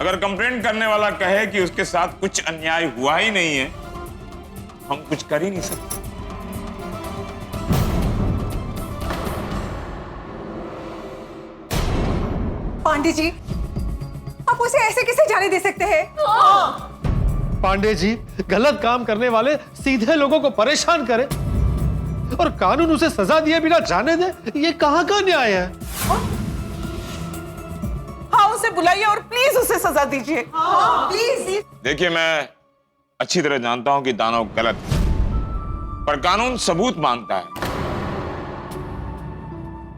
अगर कंप्लेंट करने वाला कहे कि उसके साथ कुछ अन्याय हुआ ही नहीं है, हम कुछ कर ही नहीं सकते। पांडे जी, आप उसे ऐसे कैसे जाने दे सकते हैं? पांडे जी, गलत काम करने वाले सीधे लोगों को परेशान करे और कानून उसे सजा दिए बिना जाने दे, ये कहां का न्याय है? हाँ, उसे बुलाइए और प्लीज उसे सजा दीजिए। प्लीज। देखिए, मैं अच्छी तरह जानता हूं कि दानव गलत है, पर कानून सबूत मांगता है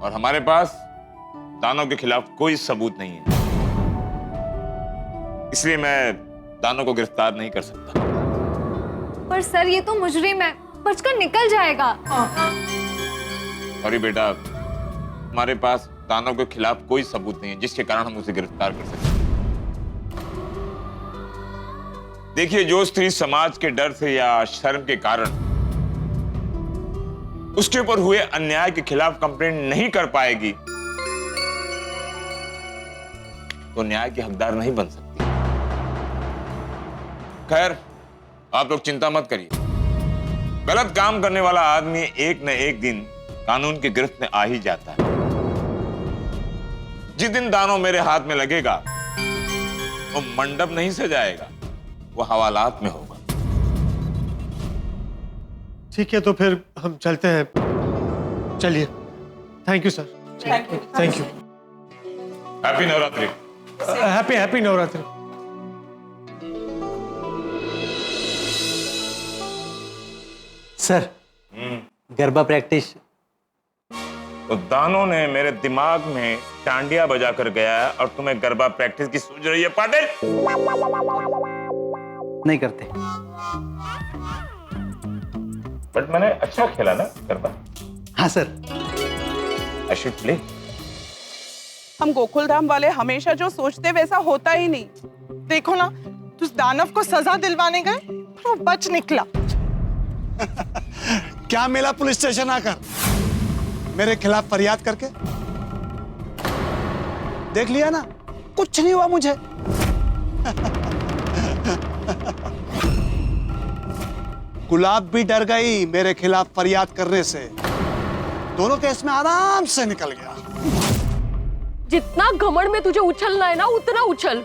और हमारे पास दानव के खिलाफ कोई सबूत नहीं है, इसलिए मैं दानव को गिरफ्तार नहीं कर सकता। पर सर, ये तो मुजरिम है, बचकर निकल जाएगा। सॉरी बेटा, हमारे पास दानव के खिलाफ कोई सबूत नहीं है जिसके कारण हम उसे गिरफ्तार कर सकते। देखिए, जो स्त्री समाज के डर से या शर्म के कारण उसके ऊपर हुए अन्याय के खिलाफ कंप्लेंट नहीं कर पाएगी, तो न्याय की हकदार नहीं बन सकती। खैर, आप लोग चिंता मत करिए, गलत काम करने वाला आदमी एक न एक दिन कानून की गिरफ्त में आ ही जाता है। जिस दिन दानव मेरे हाथ में लगेगा, वो मंडप नहीं सजाएगा, वो हवालात में होगा। ठीक है, तो फिर हम चलते हैं। चलिए। Thank you sir. Thank you. Happy Navratri. Happy Navratri. Sir, garba practice. तो दानों ने मेरे दिमाग में टांडिया बजा कर गया है और तुम्हें गरबा प्रैक्टिस की सूझ रही है पाटिल? नहीं करते। बट मैंने अच्छा खेला ना गरबा। हाँ सर। I should play. हम गोकुलधाम वाले हमेशा जो सोचते वैसा होता ही नहीं। देखो ना, उस दानव को सजा दिलवाने गए, वो बच निकला। क्या मिला पुलिस स्टेशन आकर? मेरे खिलाफ फरियाद करके? देख लिया ना, कुछ नहीं हुआ मुझे। गुलाब भी डर गई मेरे खिलाफ फरियाद करने से। दोनों केस में आराम से निकल गया। जितना घमंड में तुझे उछलना है ना, उतना उछल,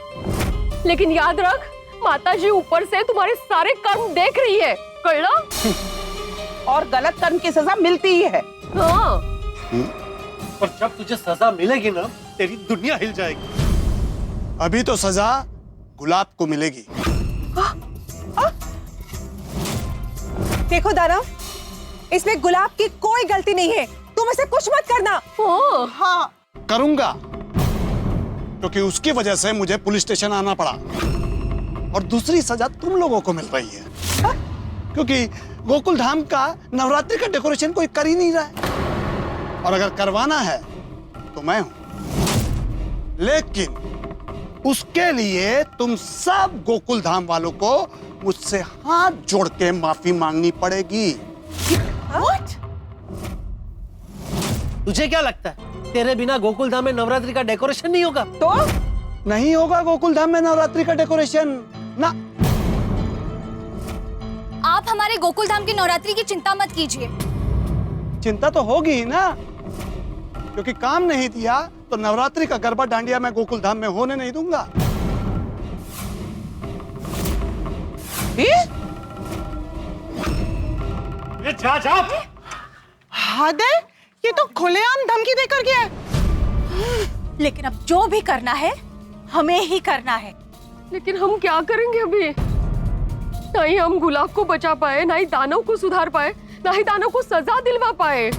लेकिन याद रख, माताजी ऊपर से तुम्हारे सारे कर्म देख रही है, कळला? और गलत कर्म की सजा मिलती ही है। हाँ। और जब तुझे सजा मिलेगी ना, तेरी दुनिया हिल जाएगी। अभी तो सजा गुलाब को मिलेगी। देखो दानव, इसमें गुलाब की कोई गलती नहीं है, तुम इसे कुछ मत करना। हाँ, करूंगा, क्योंकि उसकी वजह से मुझे पुलिस स्टेशन आना पड़ा और दूसरी सजा तुम लोगों को मिल रही है। क्योंकि गोकुल धाम का नवरात्रि का डेकोरेशन कोई कर ही नहीं रहा है, और अगर करवाना है तो मैं हूं। लेकिन उसके लिए तुम सब गोकुल धाम वालों को मुझसे हाथ जोड़ के माफी मांगनी पड़ेगी। तुझे क्या लगता है, तेरे बिना गोकुल धाम में नवरात्रि का डेकोरेशन नहीं होगा? तो नहीं होगा गोकुल धाम में नवरात्रि का डेकोरेशन ना। आप हमारे गोकुल धाम की नवरात्रि की चिंता मत कीजिए। चिंता तो होगी ही ना, क्योंकि काम नहीं दिया तो नवरात्रि का गरबा डांडिया मैं गोकुल धाम में होने नहीं दूंगा। जा। हद है, ये तो खुलेआम धमकी देकर गया है। लेकिन अब जो भी करना है, हमें ही करना है। लेकिन हम क्या करेंगे अभी? ना ही हम गुलाब को बचा पाए, ना ही दानव को सुधार पाए, ना ही दानव को सजा दिलवा पाए।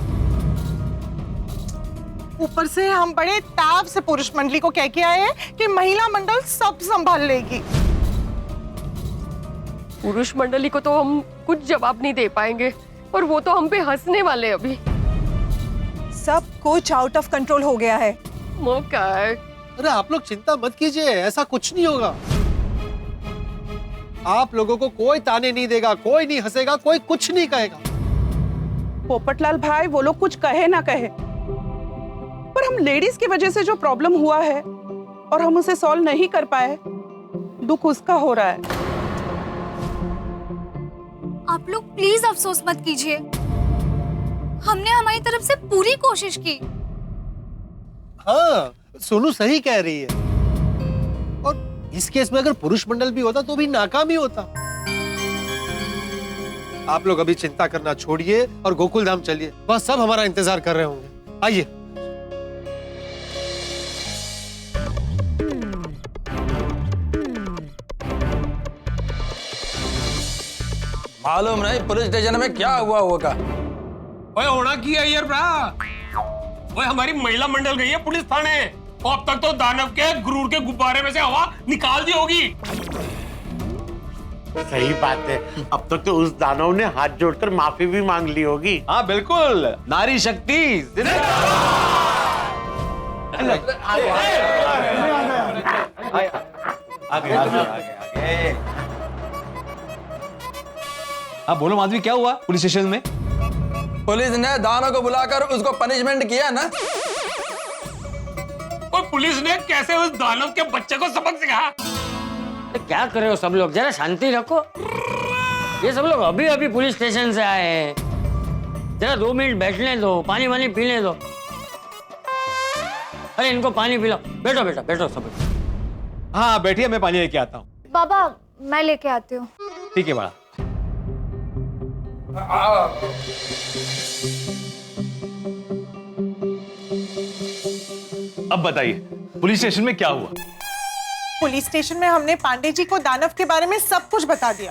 ऊपर से हम बड़े ताव से पुरुष मंडली को कह के आए हैं कि महिला मंडल सब संभाल लेगी। पुरुष मंडली को तो हम कुछ जवाब नहीं दे पाएंगे, और वो तो हम पे हंसने वाले अभी। सब कुछ आउट ऑफ कंट्रोल हो गया है। मौका है। अरे आप लोग चिंता मत कीजिए, ऐसा कुछ नहीं होगा। आप लोगों को कोई ताने नहीं देगा, कोई नहीं हंसेगा, कोई कुछ नहीं कहेगा। पोपटलाल भाई, वो लोग कुछ कहे ना कहे, पर हम लेडीज की वजह से जो प्रॉब्लम हुआ है और हम उसे सॉल्व नहीं कर पाए, दुख उसका हो रहा है। आप लोग प्लीज अफसोस मत कीजिए, हमने हमारी तरफ से पूरी कोशिश की। हाँ, सोनू सही कह रही है। और इस केस में अगर पुरुष मंडल भी होता तो भी नाकाम ही होता। आप लोग अभी चिंता करना छोड़िए और गोकुल धाम चलिए, बस सब हमारा इंतजार कर रहे होंगे। आइए। मालूम नहीं पुलिस स्टेशन में क्या हुआ होगा। ओए होना की है यार ब्रा। ओए हमारी महिला मंडल गई है पुलिस थाने, और अब तक तो दानव के गुरूर के गुब्बारे में से हवा निकाल दी होगी। सही बात है, अब तक तो उस दानव ने हाथ जोड़कर माफी भी मांग ली होगी। हाँ बिल्कुल, नारी शक्ति हाँ बोलो माधवी, क्या हुआ पुलिस स्टेशन में? पुलिस ने दानव को बुलाकर उसको पनिशमेंट किया ना। और पुलिस ने कैसे उस दानव के बच्चे को सबक सिखाया? क्या कर रहे हो सब लोग, जरा शांति रखो। ये सब लोग अभी अभी पुलिस स्टेशन से आए हैं, जरा 2 मिनट बैठने दो, पानी वानी पीने दो। अरे इनको पानी पिलाओ। बैठो बेटा, बैठो सब। हाँ बैठिए, मैं पानी लेके आता हूँ। बाबा मैं लेके आती हूँ। ठीक है बड़ा। अब बताइए पुलिस स्टेशन में क्या हुआ? पुलिस स्टेशन में हमने पांडे जी को दानव के बारे में सब कुछ बता दिया,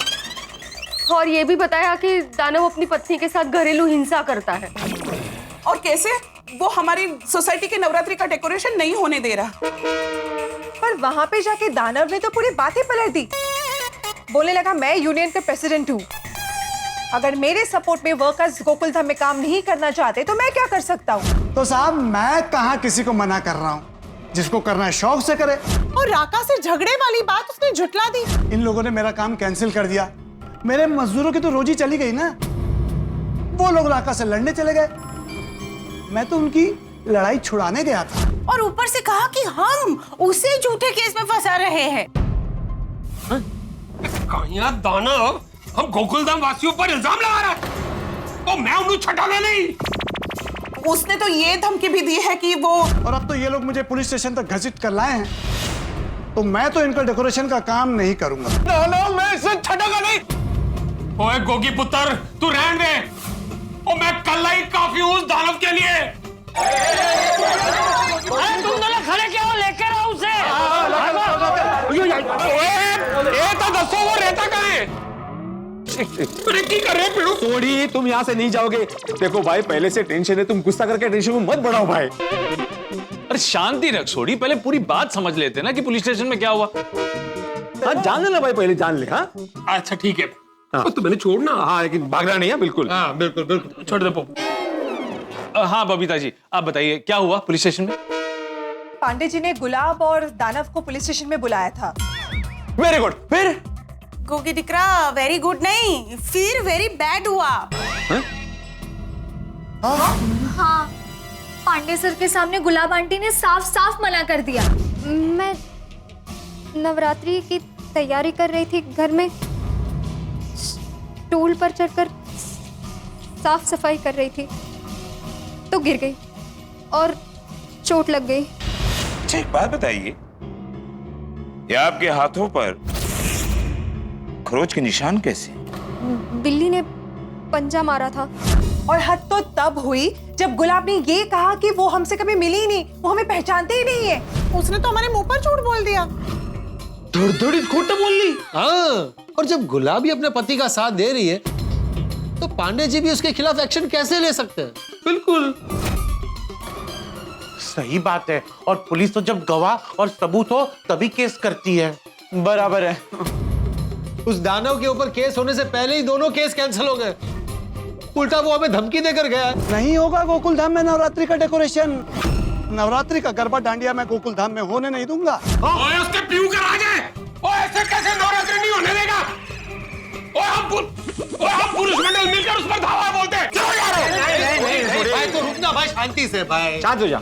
और ये भी बताया कि दानव अपनी पत्नी के साथ घरेलू हिंसा करता है। और कैसे वो हमारी सोसाइटी के नवरात्रि का डेकोरेशन नहीं होने दे रहा। पर वहां पे जाके दानव ने तो पूरी बात ही पलट दी। बोलने लगा मैं यूनियन का प्रेसिडेंट हूँ, अगर मेरे सपोर्ट में वर्कर्स गोकुलधाम में काम नहीं करना चाहते तो मैं क्या कर सकता हूँ। तो साहब मैं कहाँ किसी को मना कर रहा हूँ, जिसको करना है शौक से करे। और राका से झगड़े वाली बात उसने झुटला दी। इन लोगों ने मेरा काम कैंसिल कर दिया, मेरे मजदूरों की तो रोजी चली गई ना। वो लोग राका से लड़ने चले गए, मैं तो उनकी लड़ाई छुड़ाने गया था। और ऊपर से कहा कि हम उसे झूठे केस में फंसा रहे हैं। कहिया दानव हम गोकुलधाम वासियों पर इल्जाम लगा रहा है, तो मैं उन्हें छटाना नहीं। उसने तो ये धमकी भी दी है कि वो, और अब तो ये लोग मुझे पुलिस स्टेशन तक घसीट कर लाए हैं, तो मैं तो इनका डेकोरेशन का काम नहीं करूंगा। दानव मैं इसे छटाऊंगा नहीं। ओए गोगी पुत्र तू रहने दे, और मैं कल ही काफी हूँ उस दानव के लिए। अरे तुम दोनों खड़े क्या हो, लेकर आओ उसे। ये तो दसो वो रहता कहाँ है? अरे की कर रहे हो? सोड़ी तुम यहाँ से नहीं जाओगे। देखो भाई पहले से टेंशन है, तुम गुस्सा करके टेंशन में मत बढ़ाओ भाई। अरे शांति रख सोड़ी, पहले पूरी बात समझ लेते ना कि पुलिस स्टेशन में क्या हुआ। हाँ जान लेना भाई, पहले जान ले। हाँ अच्छा ठीक है, तो मैंने छोड़ना। हाँ लेकिन भागना नहीं है बिल्कुल। हाँ बिल्कुल बिल्कुल छोड़ दे पप्पू। हाँ बबीता जी आप बताइए क्या हुआ पुलिस स्टेशन में? पांडे जी ने गुलाब और दानव को पुलिस स्टेशन में बुलाया था। Very good. फिर गोगी दिकरा वेरी गुड नहीं, फिर वेरी बैड हुआ। हाँ पांडे सर के सामने गुलाब आंटी ने साफ साफ मना कर दिया। मैं नवरात्रि की तैयारी कर रही थी, घर में स्टूल पर चढ़कर साफ सफाई कर रही थी तो गिर गई और चोट लग गई। अच्छा एक बात बताइए, ये आपके हाथों पर खरोच के निशान कैसे? बिल्ली ने पंजा मारा था। और हद तो तब हुई जब गुलाब ने ये कहा कि वो हमसे कभी मिली ही नहीं, वो हमें पहचानते ही नहीं है। उसने तो हमारे मुंह पर झूठ बोल दिया। धड़ खोट बोल ली। हाँ, और जब गुलाबी अपने पति का साथ दे रही है तो पांडे जी भी उसके खिलाफ एक्शन कैसे ले सकते हैं? बिल्कुल सही बात है, और पुलिस तो जब गवाह और सबूत हो तभी केस करती है। बराबर है। उस दानव के ऊपर केस होने से पहले ही दोनों केस कैंसिल हो गए, उल्टा वो हमें धमकी देकर गया। नहीं होगा गोकुल धाम में नवरात्रि का डेकोरेशन। नवरात्रि का गरबा डांडिया मैं गोकुल धाम में होने नहीं दूंगा। ओए उसके पीऊ का राज है। ओए ऐसे कैसे नवरात्रि नहीं होने देगा? ओए हम पुरुष मंडल मिलकर उस पर धावा बोलते हैं। चलो यार। भाई तो रुकना भाई, शांति से भाई, शांत हो जा।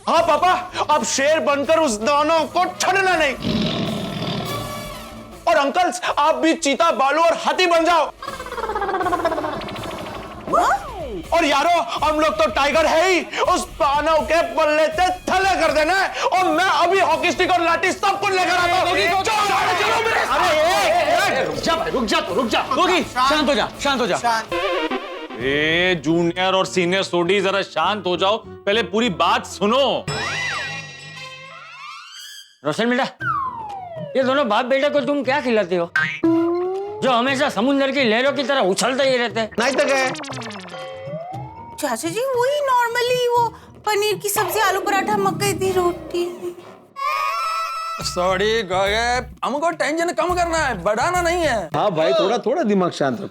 हाँ पापा, अब शेर बनकर उस दानव को छोड़ना नहीं। और अंकल्स आप भी चीता, बालू और हाथी बन जाओ। और यारो हम लोग तो टाइगर है ही, उस दानव के पल्ले से थले कर देना है। और मैं अभी हॉकी स्टिक और लाठी सब कुछ लेकर आता हूँ। रुक जा होगी, शांत हो जा, शांत हो जा। ए जूनियर और सीनियर सोडी जरा शांत हो जाओ, पहले पूरी बात सुनो। रोशन बेटा, ये दोनों बाप बेटे को तुम क्या खिलाते हो जो हमेशा समुद्र की लहरों की तरह उछलते ही रहते हैं? नहीं तो क्या? चाचा जी वही नॉर्मली वो पनीर की सब्जी, आलू पराठा, मकई की रोटी। सॉरी गए, हमको टेंशन कम करना है, बढ़ाना नहीं है। हाँ भाई, थोड़ा थोड़ा दिमाग शांत रखो।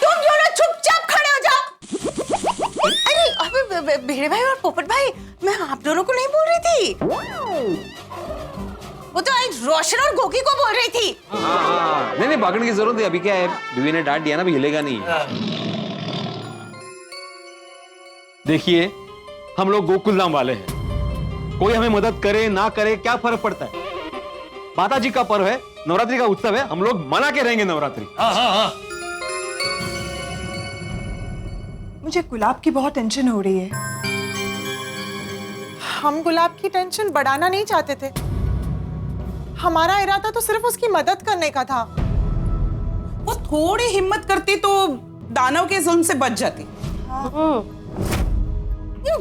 तुम दोनों चुपचाप खड़े हो जाओ। अरे अबे भेड़े भाई और पोपट भाई, मैं आप दोनों को नहीं बोल रही थी, वो तो आज रोशन और गोकी को बोल रही थी। हाँ, नहीं भागने की जरूरत है। अभी क्या है, बीवी ने डांट दिया ना, अभी हिलेगा नहीं। देखिए, हम लोग गोकुलधाम वाले हैं, कोई हमें मदद करे ना करे क्या फर्क पड़ता है। माता जी का पर्व है, नवरात्रि का उत्सव है, हम लोग मना के रहेंगे नवरात्रि। मुझे गुलाब की बहुत टेंशन हो रही है। हम गुलाब की टेंशन बढ़ाना नहीं चाहते थे, हमारा इरादा तो सिर्फ उसकी मदद करने का था। वो थोड़ी हिम्मत करती तो दानव के जुल्म से बच जाती।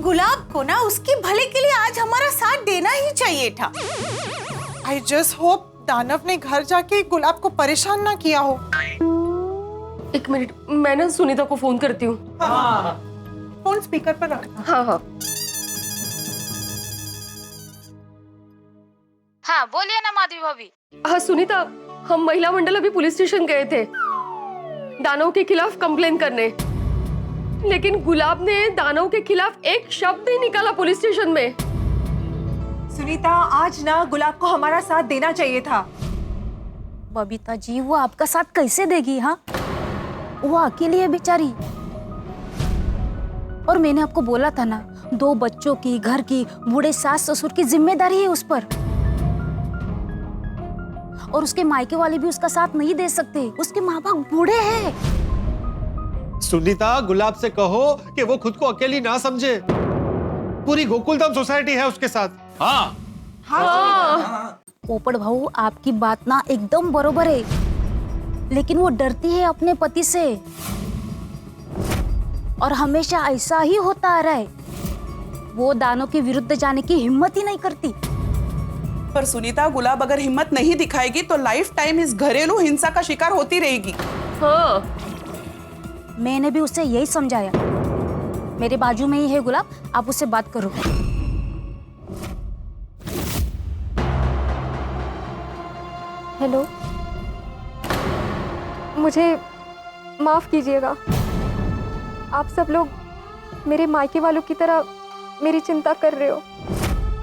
गुलाब को ना उसके भले के लिए आज हमारा साथ देना ही चाहिए था। आई जस्ट होप दानव ने घर जाके गुलाब को परेशान ना किया हो। एक मिनट, मैं ना सुनीता को फोन करती हूँ। हाँ। फोन स्पीकर पर रखना। हाँ हाँ हाँ बोलिए ना माधवी भाभी। हाँ सुनीता, हम महिला मंडल अभी पुलिस स्टेशन गए थे दानव के खिलाफ कंप्लेन करने, लेकिन गुलाब ने दानव के खिलाफ एक शब्द नहीं निकाला पुलिस स्टेशन में। सुनीता, आज ना गुलाब को हमारा साथ देना चाहिए था। बबीता जी, वो आपका साथ कैसे देगी? हाँ, वो अकेली है बेचारी। और मैंने आपको बोला था ना, 2 बच्चों की, घर की, बूढ़े सास ससुर की जिम्मेदारी है उस पर। और उसके मायके वाले भी उसका साथ नहीं दे सकते, उसके माँ बाप बूढ़े हैं। सुनीता, गुलाब से कहो कि वो खुद को अकेली ना समझे, पूरी गोकुलधाम सोसाइटी है उसके साथ। हाँ हाँ पोपट भाऊ, आपकी बात ना एकदम बरोबर है, लेकिन वो डरती है अपने पति से, और हमेशा ऐसा ही होता आ रहा है। वो दानव के विरुद्ध जाने की हिम्मत ही नहीं करती। पर सुनीता, गुलाब अगर हिम्मत नहीं दिखाएगी तो लाइफ टाइम इस घरेलू हिंसा का शिकार होती रहेगी। हाँ, मैंने भी उसे यही समझाया। मेरे बाजू में ही है गुलाब, आप उससे बात करो। हेलो, मुझे माफ कीजिएगा। आप सब लोग मेरे मायके वालों की तरह मेरी चिंता कर रहे हो,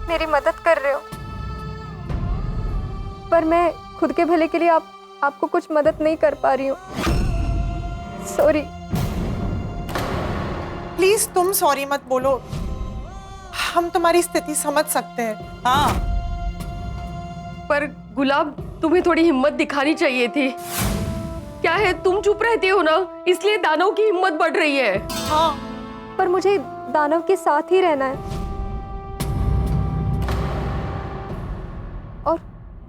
मेरी मदद कर रहे हो, पर मैं खुद के भले के लिए आपको कुछ मदद नहीं कर पा रही हूँ। सॉरी। प्लीज तुम सॉरी मत बोलो, हम तुम्हारी स्थिति समझ सकते हैं। हाँ, पर गुलाब, तुम्हें थोड़ी हिम्मत दिखानी चाहिए थी। क्या है, तुम चुप रहते हो ना, इसलिए दानव की हिम्मत बढ़ रही है। हाँ, पर मुझे दानव के साथ ही रहना है, और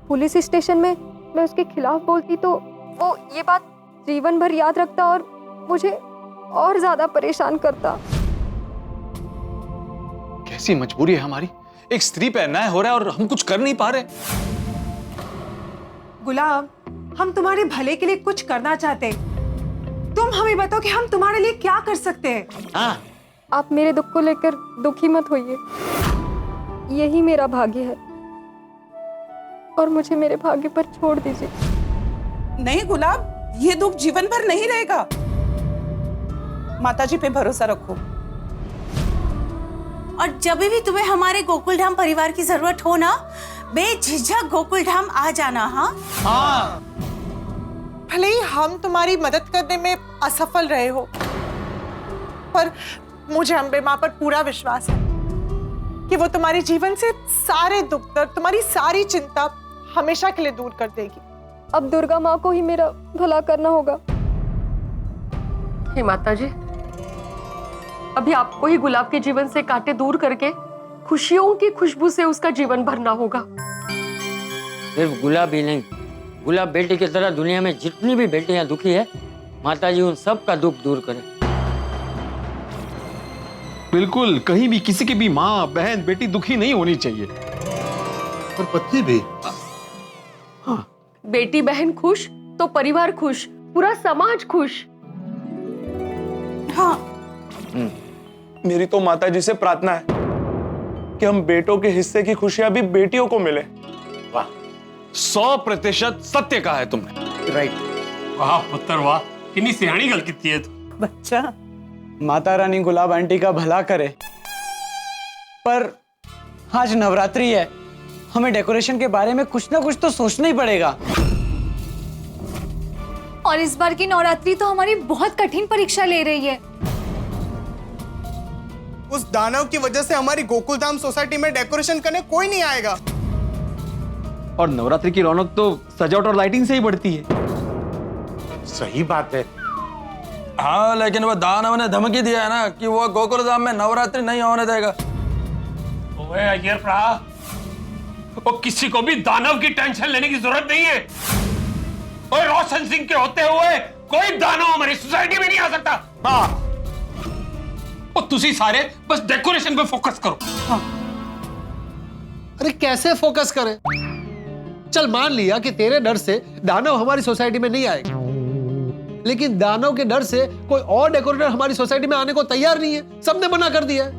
पुलिस स्टेशन में मैं उसके खिलाफ बोलती तो वो ये बात जीवन भर याद रखता और मुझे और ज्यादा परेशान करता। कैसी मजबूरी है हमारी, एक स्त्री पे अन्याय हो रहा है और हम कुछ कर नहीं पा रहे। गुलाब, हम तुम्हारे भले के लिए कुछ करना चाहते, तुम हमें बताओ कि हम तुम्हारे लिए क्या कर सकते हैं। हाँ, आप मेरे दुख को लेकर दुखी मत होइए, यही मेरा भाग्य है और मुझे मेरे भाग्य पर छोड़ दीजिए। नहीं गुलाब, ये दुख जीवन भर नहीं रहेगा। माताजी पे भरोसा रखो। और जब भी तुम्हें हमारे गोकुलधाम परिवार की जरूरत हो ना, बेझिझक गोकुलधाम आ जाना। हाँ हाँ, भले ही हम तुम्हारी मदद करने में असफल रहे हो, पर मुझे अम्बे माँ पर पूरा विश्वास है कि वो तुम्हारे जीवन से सारे दुख दर्द, तुम्हारी सारी चिंता हमेशा के लिए दूर कर देगी। अब दुर्गा माँ को ही मेरा भला करना होगा। हे माता जी, अभी आपको ही गुलाब के जीवन से कांटे दूर करके खुशियों की खुशबू से उसका जीवन भरना होगा। सिर्फ गुलाब ही नहीं, गुलाब बेटी की तरह दुनिया में जितनी भी बेटियां दुखी है, माता जी उन सब का दुख दूर करें। बिल्कुल, कहीं भी किसी की भी माँ बहन बेटी दुखी नहीं होनी चाहिए। और पत्नी भी। हाँ, बेटी बहन खुश तो परिवार खुश, पूरा समाज खुश। हाँ। मेरी तो माताजी से प्रार्थना है कि हम बेटों के हिस्से की खुशियां भी बेटियों को मिले। वाह, 100% सत्य कहा है तुमने। राइट। वाह पुत्र वाह, कितनी सियाणी गल की है तू। बच्चा, माता रानी गुलाब आंटी का भला करे, पर आज नवरात्रि है, हमें डेकोरेशन के बारे में कुछ ना कुछ तो सोचना ही पड़ेगा। और इस बार की नवरात्रि तो हमारी बहुत कठिन परीक्षा ले रही है। उस दानव की वजह से हमारी गोकुलधाम सोसाइटी में डेकोरेशन करने कोई नहीं आएगा। और नवरात्रि की रौनक तो सजावट और लाइटिंग से ही बढ़ती है। सही बात है। हाँ, लेकिन वो दानव ने धमकी दिया है ना कि वो गोकुलधाम में नवरात्रि नहीं होने देगा। ओए अय्यर प्रहा, वो किसी को भी दानव की टेंशन लेने की जरूरत नहीं है। और रोशन सिंह के होते हुए कोई दानव हमारी सोसाइटी में नहीं आ सकता। हाँ, और तुसी सारे बस डेकोरेशन पे फोकस करो। हाँ। अरे कैसे फोकस करें? चल मान लिया कि तेरे डर से दानव हमारी सोसाइटी में नहीं आएगा, लेकिन दानव के डर से कोई और डेकोरेटर हमारी सोसाइटी में आने को तैयार नहीं है। सबने मना कर दिया है।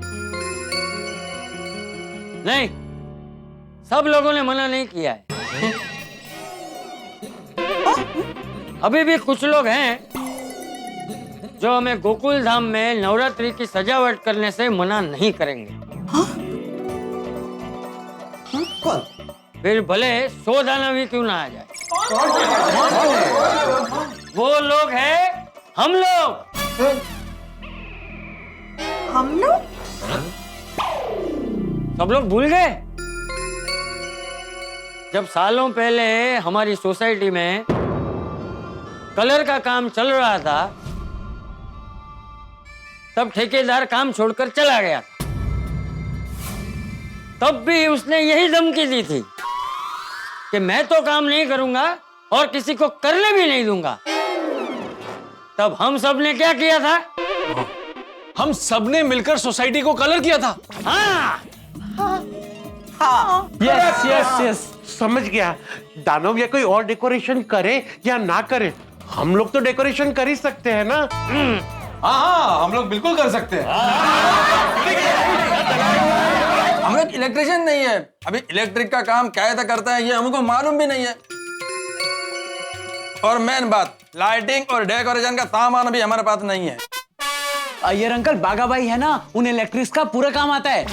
नहीं, सब लोगों ने मना नहीं किया है। अभी भी कुछ लोग हैं जो हमें गोकुल धाम में नवरात्रि की सजावट करने से मना नहीं करेंगे। कौन? फिर भले 100 दानव ही क्यों ना आ जाए। वो लोग हैं हम लोग। हम लोग? सब लोग भूल गए जब सालों पहले हमारी सोसाइटी में कलर का काम चल रहा था, तब ठेकेदार काम छोड़कर चला गया। तब भी उसने यही धमकी दी थी कि मैं तो काम नहीं करूंगा और किसी को करने भी नहीं दूंगा। तब हम सब ने क्या किया था? हम सब ने मिलकर सोसाइटी को कलर किया था। हाँ। यस यस यस, समझ गया। दानव या कोई और डेकोरेशन करे या ना करे, हम लोग तो डेकोरेशन कर ही सकते हैं ना। हाँ हाँ, हम लोग बिल्कुल कर सकते हैं। हम लोग इलेक्ट्रिशियन नहीं है, अभी इलेक्ट्रिक का काम कैसे करता है ये हमको मालूम भी नहीं है। और मेन बात, लाइटिंग और डेकोरेशन का सामान भी हमारे पास नहीं है। अय्यर अंकल बागा भाई है ना, उन इलेक्ट्रिक्स का पूरा काम आता है।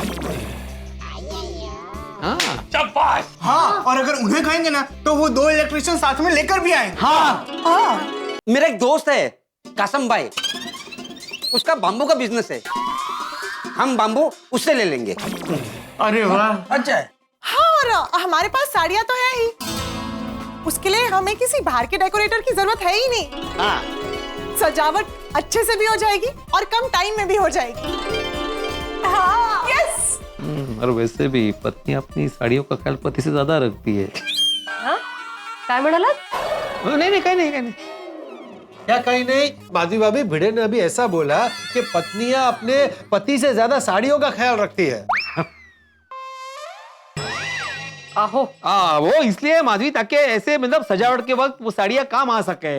शाबाश। हाँ, और अगर उन्हें कहेंगे ना तो वो 2 इलेक्ट्रिशियन साथ में लेकर भी आएंगे। हाँ। मेरा एक दोस्त है कासम भाई, उसका बाम्बू का बिजनेस है, हम बाम्बू उससे ले लेंगे। अरे वाह, अच्छा है। हाँ, और हमारे पास साड़ियाँ तो है ही, उसके लिए हमें किसी बाहर के डेकोरेटर की जरूरत है ही नहीं। हाँ। सजावट अच्छे से भी हो जाएगी और कम टाइम में भी हो जाएगी। हाँ, यस। और वैसे भी पत्नी अपनी साड़ियों का ख्याल पति से ज्यादा रखती है। हाँ? काय म्हणालात? नहीं, कहीं नहीं। क्या कहीं नहीं, माधवी भाभी, भिड़े ने अभी ऐसा बोला कि पत्नियां अपने पति से ज्यादा साड़ियों का ख्याल रखती है। आहो। वो इसलिए माधवी, ताकि ऐसे मतलब सजावट के वक्त वो साड़ियां काम आ सके।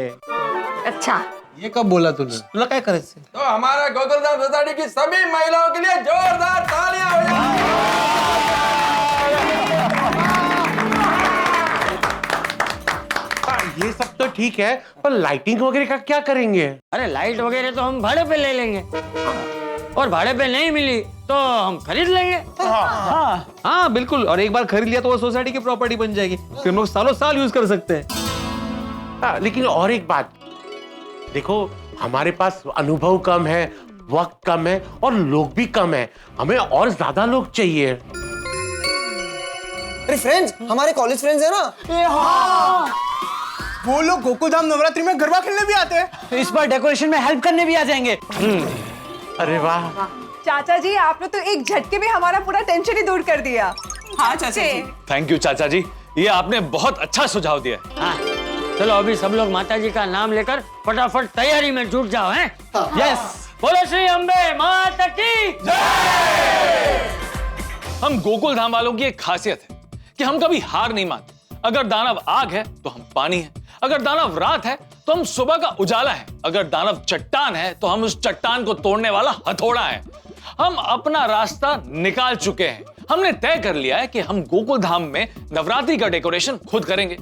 अच्छा, ये कब बोला तूने? तुला काय करायचं? तो हमारा गोकुलधाम सोसाइटी की सभी महिलाओं के लिए जोरदार तालियां हो जाए। ये सब तो ठीक है, पर लाइटिंग वगैरह का क्या करेंगे? अरे लाइट वगैरह तो हम भाड़े पे ले लेंगे, और भाड़े पे नहीं मिली तो हम खरीद लेंगे। हाँ बिल्कुल, और एक बार खरीद लिया तो वो सोसाइटी की प्रॉपर्टी बन जाएगी, फिर हम लोग सालों साल यूज कर सकते हैं। लेकिन और एक बात देखो, हमारे पास अनुभव कम है, वक्त कम है और लोग भी कम है, हमें और ज्यादा लोग चाहिए। अरे फ्रेंड्स, हमारे कॉलेज फ्रेंड्स है ना। वो लोग गोकुलधाम नवरात्रि में गरबा खेलने भी आते हैं। तो इस बार डेकोरेशन में हेल्प करने भी आ जाएंगे। अरे वाह। चाचा जी आपने तो एक झटके में हमारा पूरा टेंशन ही दूर कर दिया। हाँ चाचा जी। थैंक यू चाचा जी, ये आपने बहुत अच्छा सुझाव दिया। हाँ, चलो अभी सब लोग माता जी का नाम लेकर फटाफट तैयारी में जुट जाओ हैं? यस, बोलो श्री अम्बे माता की जय। हम गोकुल धाम वालों की एक खासियत है कि हम कभी हार नहीं मानते। अगर दानव आग है तो हम पानी है, अगर दानव रात है तो हम सुबह का उजाला है, अगर दानव चट्टान है तो हम उस चट्टान को तोड़ने वाला हथौड़ा है। हम अपना रास्ता निकाल चुके हैं। हमने तय कर लिया है कि हम गोकुल धाम में नवरात्रि का डेकोरेशन खुद करेंगे।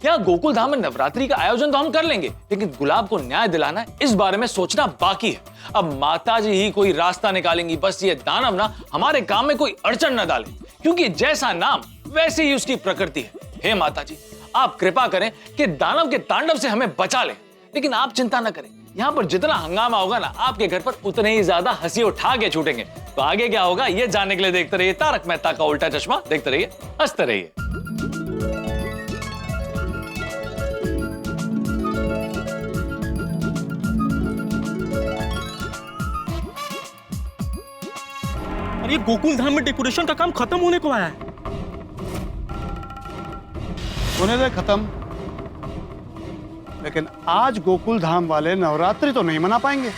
यहाँ गोकुल धाम में नवरात्रि का आयोजन तो हम कर लेंगे, लेकिन गुलाब को न्याय दिलाना है, इस बारे में सोचना बाकी है। अब माता जी ही कोई रास्ता निकालेंगी, बस ये दानव ना हमारे काम में कोई अड़चन न डाले, क्योंकि जैसा नाम वैसे ही उसकी प्रकृति है। हे माता जी, आप कृपा करें कि दानव के तांडव से हमें बचा लें। लेकिन आप चिंता न करें, यहाँ पर जितना हंगामा होगा ना, आपके घर पर उतने ही ज्यादा हंसी उठा के छूटेंगे। तो आगे क्या होगा ये जानने के लिए देखते रहिए तारक मेहता का उल्टा चश्मा। देखते रहिए, हंसते रहिए। और ये गोकुल धाम में डेकोरेशन का काम खत्म होने को आया है। होने दे खत्म, लेकिन आज गोकुल धाम वाले नवरात्रि तो नहीं मना पाएंगे।